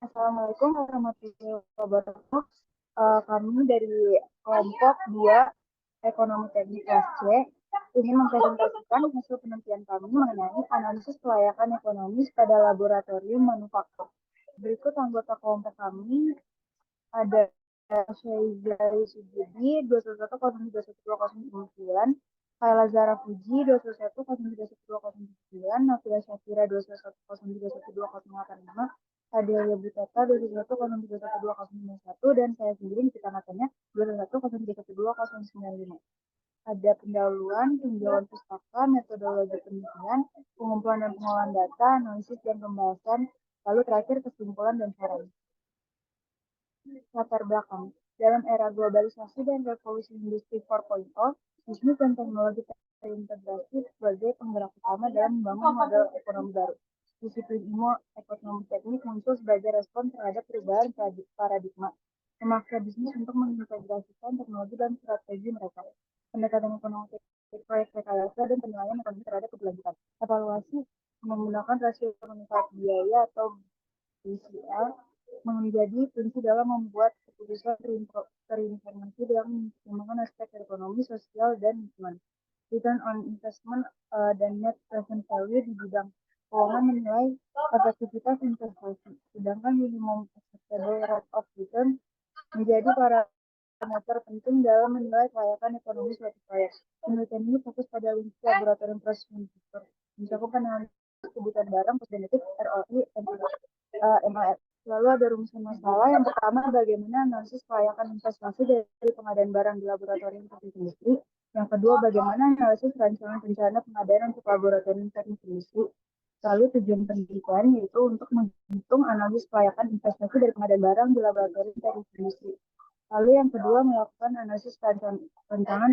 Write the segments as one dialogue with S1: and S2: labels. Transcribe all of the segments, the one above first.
S1: Assalamualaikum warahmatullahi wabarakatuh. Kami dari kelompok 2 Ekonomi Teknik kelas C ingin mempresentasikan hasil penelitian kami mengenai analisis kelayakan ekonomis pada laboratorium manufaktur. Berikut anggota kelompok kami ada Syaizari Sujudi 211031209, Kayla Zara Fuji 211031209, Nafila Syafira 211031285, Adelia Butata 211031291, dan saya sendiri Nikita Natanya 211031295. Ada pendahuluan, tinjauan pustaka, metodologi penelitian, pengumpulan dan pengolahan data, analisis dan pembahasan, lalu terakhir kesimpulan dan saran. Latar belakang. Dalam era globalisasi dan revolusi industri 4.0, bisnis dan teknologi terintegrasi sebagai penggerak utama dalam membangun model ekonomi baru. Disiplin ilmu ekonomi teknik muncul sebagai respon terhadap perubahan paradigma, memaksa bisnis untuk mengintegrasikan teknologi dan strategi mereka. Pendekatan ekonomi teknik, proyek rekayasa, dan penilaian ekonomi terhadap keberlanjutan. Evaluasi menggunakan rasio manfaat biaya atau BCL menjadi kunci dalam membuat keputusan terinformasi dalam mempertimbangkan aspek ekonomi, sosial, dan lingkungan. Return on investment dan net present value di bidang keuangan menilai efektivitas investasi, sedangkan minimum acceptable rate of return menjadi parameter penting dalam menilai kelayakan ekonomi suatu proyek. Penelitian ini fokus pada lingkup laboratorium proses manufaktur, mencakup analisis kebutuhan barang, cost benefit, ROI, MAF. Lalu ada rumusan masalah. Yang pertama, bagaimana analisis kelayakan investasi dari pengadaan barang di laboratorium teknik industri. Yang kedua, bagaimana analisis rancangan rencana pengadaan untuk laboratorium teknik industri. Lalu tujuan penelitian yaitu untuk menghitung analisis kelayakan investasi dari pengadaan barang di laboratorium teknik industri. Lalu yang kedua, melakukan analisis rencana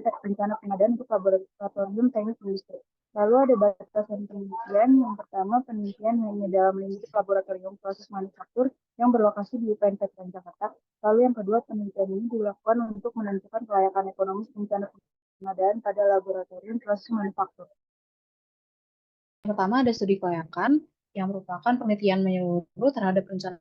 S1: pengadaan untuk laboratorium teknik industri. Lalu ada batasan penelitian. Yang pertama, penelitian hanya dalam lingkup laboratorium proses manufaktur yang berlokasi di UPN Jakarta. Lalu yang kedua, penelitian ini dilakukan untuk menentukan kelayakan ekonomis rencana pengadaan pada laboratorium proses manufaktur.
S2: Yang pertama ada studi kelayakan yang merupakan penelitian menyeluruh terhadap rencana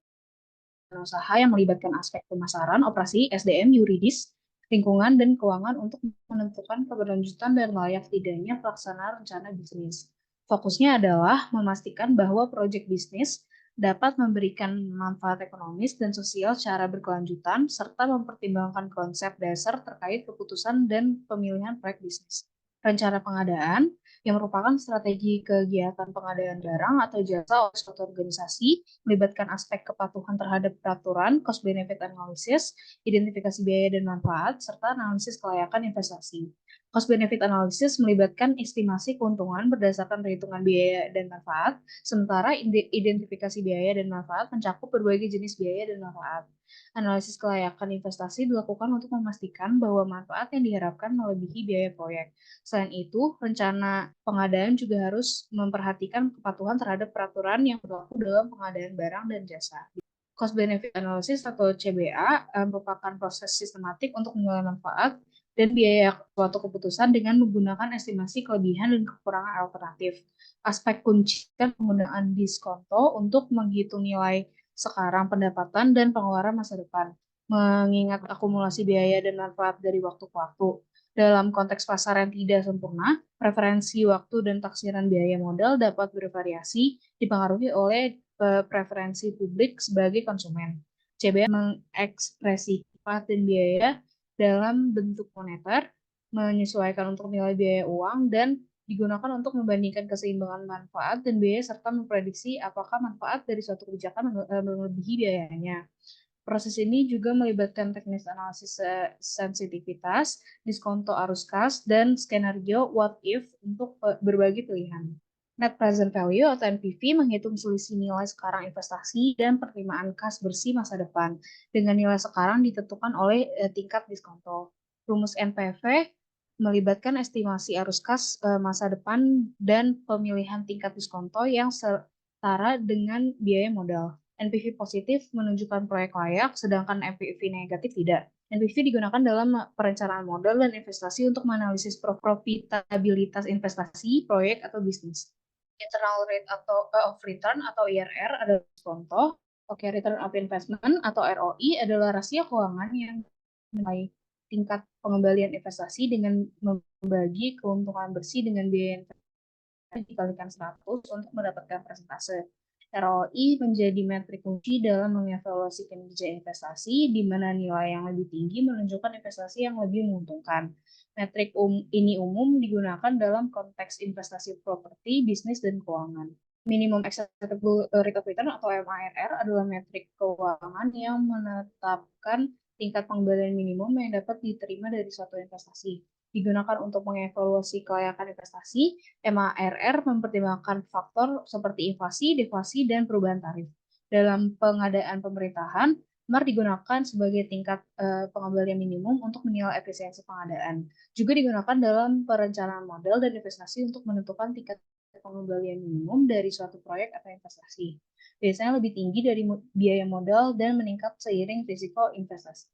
S2: usaha yang melibatkan aspek pemasaran, operasi, SDM, yuridis, lingkungan, dan keuangan untuk menentukan keberlanjutan dan layak tidaknya pelaksanaan rencana bisnis. Fokusnya adalah memastikan bahwa proyek bisnis dapat memberikan manfaat ekonomis dan sosial secara berkelanjutan, serta mempertimbangkan konsep dasar terkait keputusan dan pemilihan proyek bisnis. Rencana pengadaan yang merupakan strategi kegiatan pengadaan barang atau jasa oleh suatu organisasi, melibatkan aspek kepatuhan terhadap peraturan, cost benefit analysis, identifikasi biaya dan manfaat, serta analisis kelayakan investasi. Cost benefit analysis melibatkan estimasi keuntungan berdasarkan perhitungan biaya dan manfaat, sementara identifikasi biaya dan manfaat mencakup berbagai jenis biaya dan manfaat. Analisis kelayakan investasi dilakukan untuk memastikan bahwa manfaat yang diharapkan melebihi biaya proyek. Selain itu, rencana pengadaan juga harus memperhatikan kepatuhan terhadap peraturan yang berlaku dalam pengadaan barang dan jasa. Cost Benefit Analysis atau CBA merupakan proses sistematik untuk menilai manfaat dan biaya suatu keputusan dengan menggunakan estimasi kelebihan dan kekurangan alternatif. Aspek kunci kan penggunaan diskonto untuk menghitung nilai sekarang pendapatan dan pengeluaran masa depan, mengingat akumulasi biaya dan manfaat dari waktu ke waktu. Dalam konteks pasar yang tidak sempurna, preferensi waktu dan taksiran biaya modal dapat bervariasi dipengaruhi oleh preferensi publik sebagai konsumen. CBA mengekspresikan manfaat dan biaya dalam bentuk moneter, menyesuaikan untuk nilai biaya uang, dan digunakan untuk membandingkan keseimbangan manfaat dan biaya serta memprediksi apakah manfaat dari suatu kebijakan melebihi biayanya. Proses ini juga melibatkan teknis analisis sensitivitas, diskonto arus kas, dan skenario what if untuk berbagai pilihan. Net Present Value atau NPV menghitung selisih nilai sekarang investasi dan penerimaan kas bersih masa depan dengan nilai sekarang ditentukan oleh tingkat diskonto. Rumus NPV melibatkan estimasi arus kas masa depan dan pemilihan tingkat diskonto yang setara dengan biaya modal. NPV positif menunjukkan proyek layak, sedangkan NPV negatif tidak. NPV digunakan dalam perencanaan modal dan investasi untuk menganalisis profitabilitas investasi, proyek, atau bisnis. Internal Rate of Return atau IRR adalah contoh. Oke, return of investment atau ROI adalah rasio keuangan yang menilai tingkat pengembalian investasi dengan membagi keuntungan bersih dengan biaya investasi dikalikan 100 untuk mendapatkan persentase. ROI menjadi metrik kunci dalam mengevaluasi kinerja investasi, di mana nilai yang lebih tinggi menunjukkan investasi yang lebih menguntungkan. Metrik ini umum digunakan dalam konteks investasi properti, bisnis, dan keuangan. Minimum acceptable rate of return atau MARR adalah metrik keuangan yang menetapkan tingkat pengembalian minimum yang dapat diterima dari suatu investasi. Digunakan untuk mengevaluasi kelayakan investasi, MARR mempertimbangkan faktor seperti inflasi, deflasi, dan perubahan tarif. Dalam pengadaan pemerintahan, MAR digunakan sebagai tingkat pengembalian minimum untuk menilai efisiensi pengadaan. Juga digunakan dalam perencanaan modal dan investasi untuk menentukan tingkat pengembalian minimum dari suatu proyek atau investasi. Biasanya lebih tinggi dari biaya modal dan meningkat seiring risiko investasi.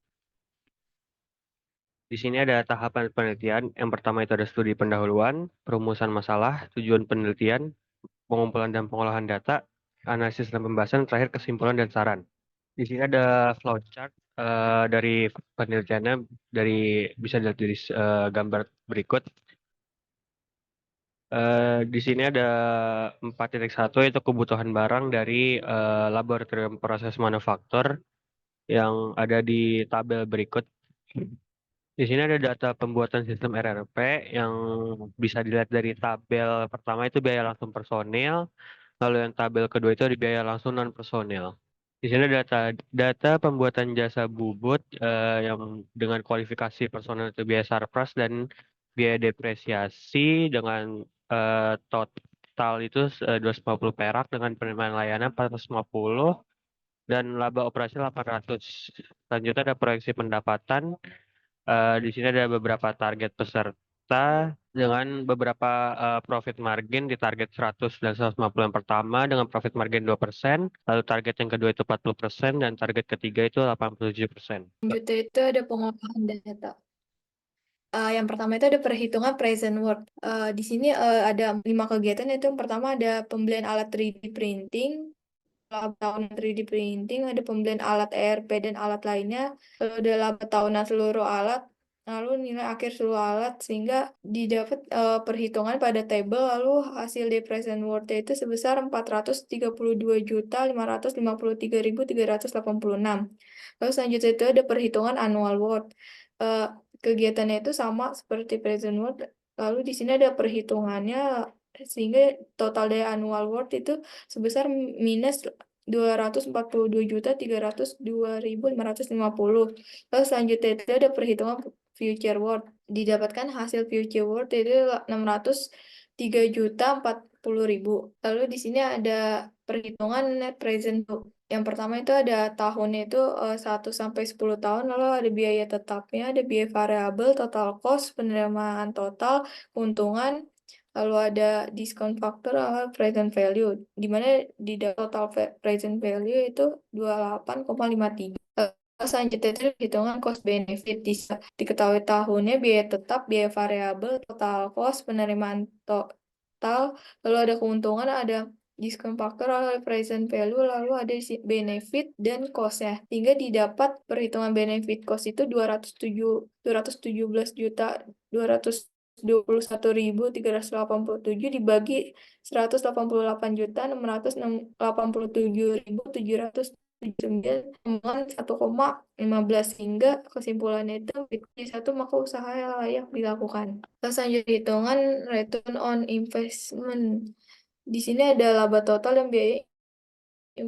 S3: Di sini ada tahapan penelitian. Yang pertama itu ada studi pendahuluan, perumusan masalah, tujuan penelitian, pengumpulan dan pengolahan data, analisis dan pembahasan, terakhir kesimpulan dan saran. Di sini ada flowchart dari penelitiannya, bisa dilihat dari gambar berikut. Di sini ada 4.1 yaitu kebutuhan barang dari laboratorium proses manufaktur yang ada di tabel berikut. Di sini ada data pembuatan sistem RRP yang bisa dilihat dari tabel pertama itu biaya langsung personil, lalu yang tabel kedua itu ada biaya langsung non personil. Di sini data pembuatan jasa bubut yang dengan kualifikasi personil itu biaya sarpras dan biaya depresiasi dengan total itu 250 perak dengan penerimaan layanan 450 dan laba operasi 800. Selanjutnya ada proyeksi pendapatan. Di sini ada beberapa target peserta dengan beberapa profit margin di target 100 dan 150 yang pertama dengan profit margin 2%, lalu target yang kedua itu 40% dan target ketiga itu 87%.
S4: Selanjutnya itu ada pengolahan data. Yang pertama itu ada perhitungan present worth. Di sini ada 5 kegiatan, yaitu yang pertama ada pembelian alat 3D printing, laba tahunan 3D printing, ada pembelian alat ERP dan alat lainnya, lalu ada laba tahunan seluruh alat, lalu nilai akhir seluruh alat, sehingga didapat perhitungan pada table, lalu hasil di present worth itu sebesar 432.553.386. Lalu selanjutnya itu ada perhitungan annual worth. Kegiatannya itu sama seperti present worth, lalu di sini ada perhitungannya, sehingga total dari annual worth itu sebesar minus 242.302.550. Lalu selanjutnya itu ada perhitungan future worth. Didapatkan hasil future worth itu 603.040.000. Lalu di sini ada perhitungan net present value. Yang pertama itu ada tahunnya itu 1 sampai 10 tahun, lalu ada biaya tetapnya, ada biaya variabel, total cost, penerimaan total, keuntungan, lalu ada discount factor, lalu present value, di mana di total present value itu 28,53. Selanjutnya itu hitungan cost benefit. Diketahui tahunnya, biaya tetap, biaya variabel, total cost, penerimaan total, lalu ada keuntungan, ada discount factor, lalu present value, lalu ada benefit dan cost-nya. Sehingga didapat perhitungan benefit cost itu 217.221.387 dibagi 188.687.709 1,15, hingga kesimpulannya itu satu maka usaha layak dilakukan. Selanjutnya hitungan return on investment. Di sini ada laba total dan biaya,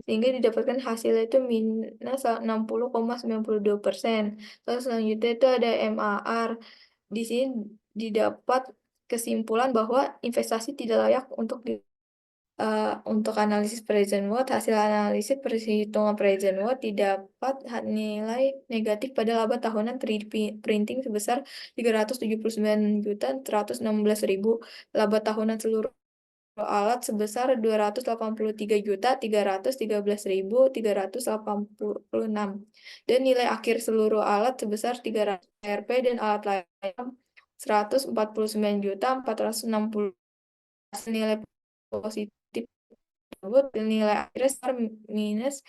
S4: sehingga didapatkan hasilnya itu minus 60,92%. Terus selanjutnya itu ada MAR. Di sini didapat kesimpulan bahwa investasi tidak layak untuk untuk analisis present worth. Hasil analisis perhitungan present worth didapat nilai negatif pada laba tahunan 3D printing sebesar 379.116.000, laba tahunan seluruh alat sebesar 283.313.386, dan nilai akhir seluruh alat sebesar 300 RP dan alat lain 149.460. Nilai positif tersebut dan nilai akhirnya sebesar minus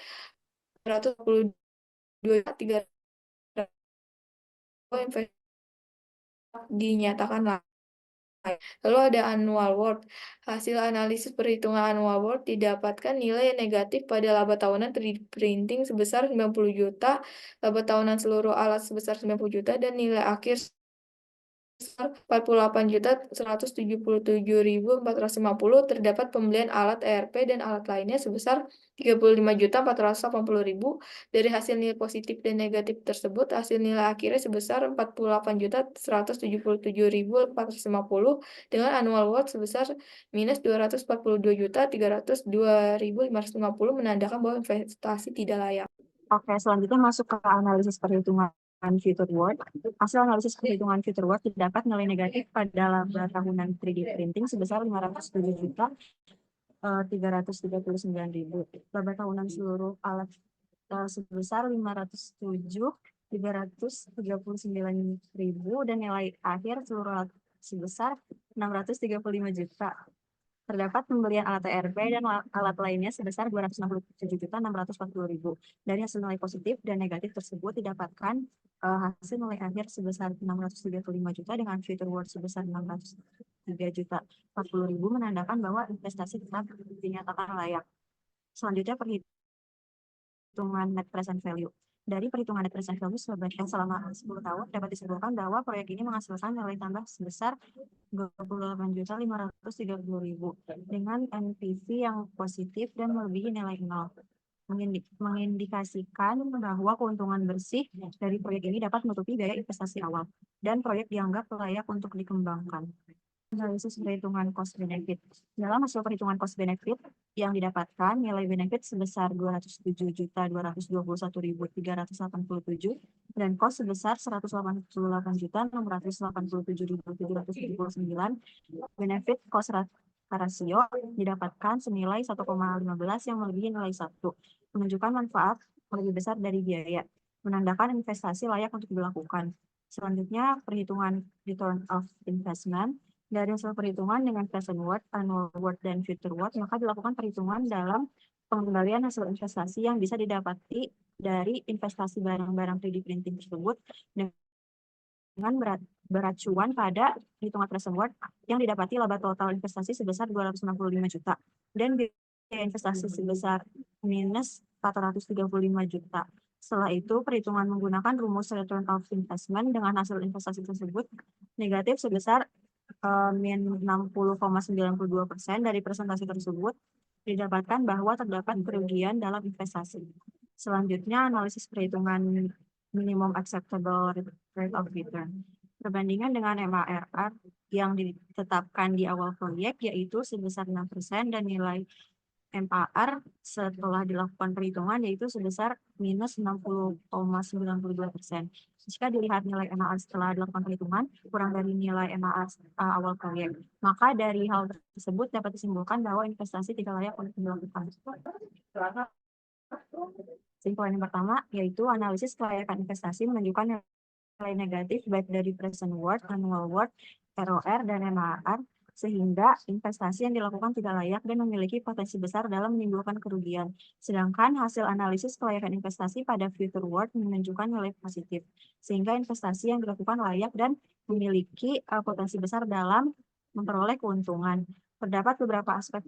S4: 342 investasi dinyatakan layak. Lalu ada annual worth. Hasil analisis perhitungan annual worth didapatkan nilai negatif pada laba tahunan 3D printing sebesar 90 juta, laba tahunan seluruh alat sebesar 90 juta, dan nilai akhir sebesar 48.177.450. Terdapat pembelian alat ERP dan alat lainnya sebesar 35.480.000. Dari hasil nilai positif dan negatif tersebut, hasil nilai akhirnya sebesar 48.177.450 dengan annual worth sebesar minus 242.302.550, menandakan bahwa investasi tidak layak.
S5: Oke, selanjutnya masuk ke analisis perhitungan future worth. Hasil analisis perhitungan future worth terdapat nilai negatif pada laba tahunan 3D printing sebesar 507 juta 339.000. Laba tahunan seluruh alat sebesar 507.339.000 dan nilai akhir seluruh alat sebesar 635 juta. Terdapat pembelian alat ERP dan alat lainnya sebesar 267.640.000. Dari hasil nilai positif dan negatif tersebut didapatkan hasil nilai akhir sebesar 635 juta dengan future worth sebesar 603.040.000, menandakan bahwa investasi tetap dinyatakan layak. Selanjutnya perhitungan net present value. Dari perhitungan net present value selama 10 tahun dapat disimpulkan bahwa proyek ini menghasilkan nilai tambah sebesar 28.530.000 dengan NPV yang positif dan melebihi nilai 0. Mengindikasikan bahwa keuntungan bersih dari proyek ini dapat menutupi biaya investasi awal dan proyek dianggap layak untuk dikembangkan. Analisis perhitungan cost benefit. Dalam hasil perhitungan cost benefit yang didapatkan, nilai benefit sebesar 207.221.387 dan cost sebesar 188.687.779. Benefit cost ratio didapatkan senilai 1,15 yang melebihi nilai 1, menunjukkan manfaat lebih besar dari biaya, menandakan investasi layak untuk dilakukan. Selanjutnya, perhitungan return of investment. Dari hasil perhitungan dengan present worth, annual worth, dan future worth, maka dilakukan perhitungan dalam pengembalian hasil investasi yang bisa didapati dari investasi barang-barang 3D printing tersebut dengan beracuan pada hitungan present worth yang didapati laba total investasi sebesar 265 juta dan biaya investasi sebesar minus 435 juta. Setelah itu, perhitungan menggunakan rumus return of investment dengan hasil investasi tersebut negatif sebesar min 60,92% dari presentasi tersebut didapatkan bahwa terdapat kerugian dalam investasi. Selanjutnya, analisis perhitungan minimum acceptable rate of return. Perbandingan dengan MARR yang ditetapkan di awal proyek yaitu sebesar 6% dan nilai MAR setelah dilakukan perhitungan yaitu sebesar minus 60,92%. Jika dilihat nilai MAR setelah dilakukan perhitungan kurang dari nilai MAR awal proyek, maka dari hal tersebut dapat disimpulkan bahwa investasi tidak layak untuk dilakukan. Kesimpulan yang pertama yaitu analisis kelayakan investasi menunjukkan nilai negatif baik dari present worth, annual worth, ROR, dan MAR, sehingga investasi yang dilakukan tidak layak dan memiliki potensi besar dalam menimbulkan kerugian. Sedangkan hasil analisis kelayakan investasi pada future worth menunjukkan nilai positif, sehingga investasi yang dilakukan layak dan memiliki potensi besar dalam memperoleh keuntungan. Terdapat beberapa aspek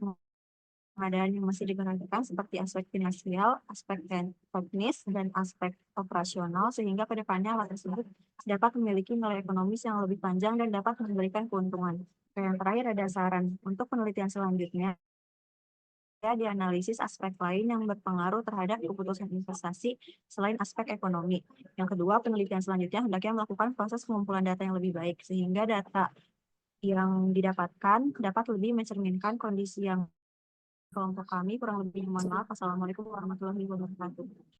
S5: pengadaan yang masih diperhatikan seperti aspek finansial, aspek teknis, dan aspek operasional, sehingga ke depannya alat tersebut dapat memiliki nilai ekonomis yang lebih panjang dan dapat memberikan keuntungan. Yang terakhir ada saran untuk penelitian selanjutnya dianalisis aspek lain yang berpengaruh terhadap keputusan investasi selain aspek ekonomi. Yang kedua, penelitian selanjutnya hendaknya melakukan proses pengumpulan data yang lebih baik sehingga data yang didapatkan dapat lebih mencerminkan kondisi yang kelompok kami. Kurang lebih mohon maaf. Assalamualaikum warahmatullahi wabarakatuh.